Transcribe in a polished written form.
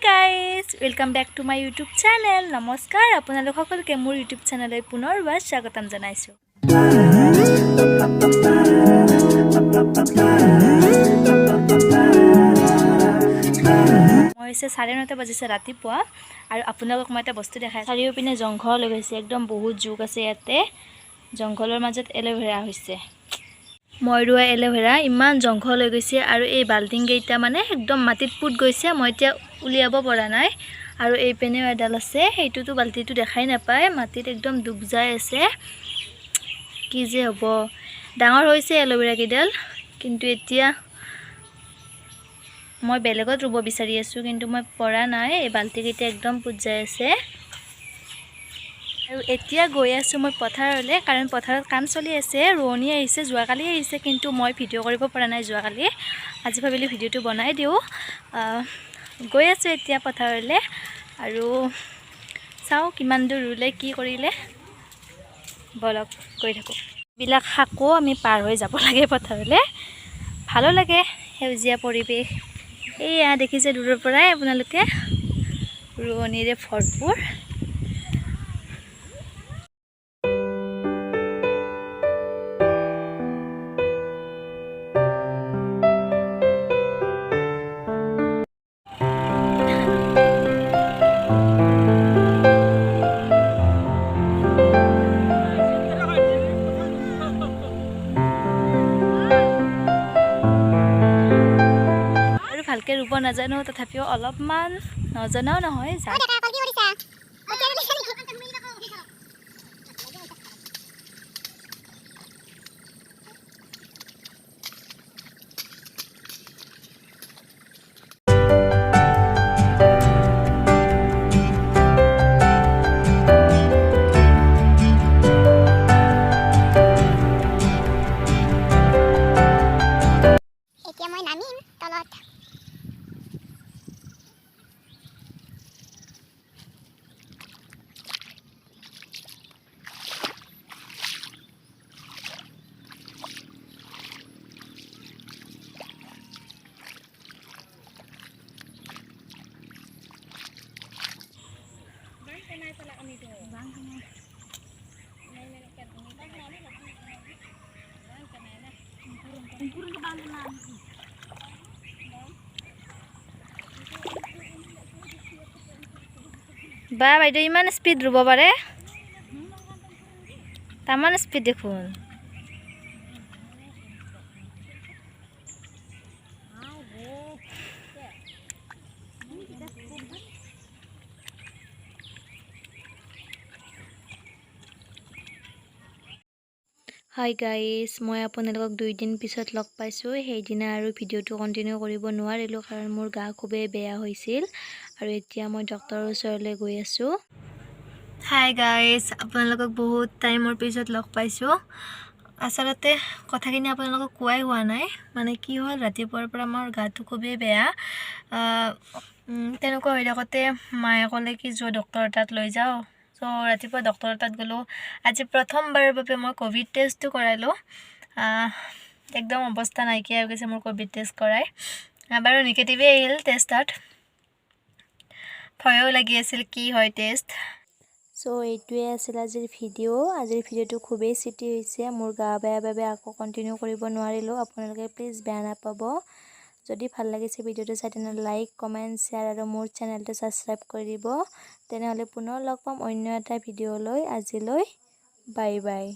guys, welcome back to my YouTube channel. Namaskar, আপোনালোক সকলোকে মোৰ YouTube channelলৈ পুনৰবাৰ স্বাগতম জনাইছো। মই 9:30 বাজিছে ৰাতিপুৱা আৰু আপোনালোকক মই এটা বস্তু দেখাই চাৰিও পিনে জংঘল হৈ গৈছে একদম বহুত জোক আছে ইয়াতে জংঘলৰ মাজত এলোভেৰা হৈছে মই ৰুৱা এলোভেৰা ইমান জংঘল হৈ গৈছে আৰু এই বাল্টিং গেইটা মানে একদম মাটিত পুত গৈছে মই এতিয়া উলিয়াব পৰা নাই আৰু এই পেনে এডাল আছে এইটোতো বাল্টিটো দেখাই নাপায় মাটিত একদম ডুব যায় আছে কি যে হ'ব ডাঙৰ হৈছে এলোভেৰা কিডাল কিন্তু এতিয়া মই বেলেগত ৰুব বিচাৰি আছো কিন্তু মই পৰা নাই এই বাল্টি গেইটা একদম পুত যায় আছে আৰু এতিয়া গৈ আছো মই পথাৰলৈ কাৰণ পথাৰত কাম চলি আছে ৰোৱনী আহিছে যোৱাকালি আহিছে কিন্তু মই ভিডিও কৰিব পৰা নাই যোৱাকালি আজি ভাবিলো ভিডিওটো বনাই দিও গৈ আছো এতিয়া পথাৰলৈ আৰু চাও কিমান দূৰ ৰুলে কি কৰিলে বলক গৈ থাকো বিলাক হাকো আমি পাৰ হৈ যাব লাগে পথাৰলৈ ভালো লাগে সেউজীয়া পৰিবেশ এয়া দেখিছে দূৰৰ পৰাই আপোনালোকে ৰোৱনীৰে ভৰপুৰ ভালকে ৰুব নাজানো তথাপিও অলপমান নজনাও নহয় এতিয়া মই নামিম তলত বা বাইদেউ ইমান স্পীড ৰুব পাৰে তামান স্পীড দেখোন হাই গাইজ মই আপোনালোকক 2 দিন পিছত লগ পাইছোঁ সেইদিনা আৰু ভিডিওটো কন্টিনিউ কৰিব নোৱাৰিলোঁ কাৰণ মোৰ গা খুবেই বেয়া হৈছিল আৰু এতিয়া মই ডক্টৰৰ ওচৰলৈ গৈ আছোঁ হাই গাইজ আপোনালোকক বহুত টাইমৰ পিছত লগ পাইছোঁ আচলতে কথাখিনি আপোনালোকক কোৱাই হোৱা নাই মানে কি হ'ল ৰাতিপুৱাৰ পৰা মোৰ গাটো খুবেই বেয়া তেনেকুৱা হৈ থাকোঁতে মায়ে ক'লে কি যোৱা ডক্টৰৰ তাত লৈ যাওঁ সো ৰাতিপুৱা ডক্টৰৰ তাত গ'লোঁ আজি প্ৰথমবাৰৰ বাবে মই কোভিড টেষ্টটো কৰালোঁ একদম অৱস্থা নাইকিয়া হৈ গৈছে মোৰ কোভিড টেষ্ট কৰাই বাৰু নিগেটিভেই আহিল টেষ্টত ভয়ো লাগি আছিল কি হয় টেষ্ট সো এইটোৱে আছিল আজিৰ ভিডিওটো খুবেই ছুটি হৈছে মোৰ গা বেয়া বাবে আকৌ কন্টিনিউ কৰিব নোৱাৰিলোঁ আপোনালোকে প্লিজ বেয়া নাপাব যদি ভাল লাগিছে ভিডিওটো চাই তেনেহ'লে লাইক কমেণ্ট শ্বেয়াৰ আৰু মোৰ চেনেলটো ছাবস্ক্ৰাইব কৰি দিব তেনেহ'লে পুনৰ লগ পাম অন্য এটা ভিডিঅ'লৈ আজিলৈ বাই বাই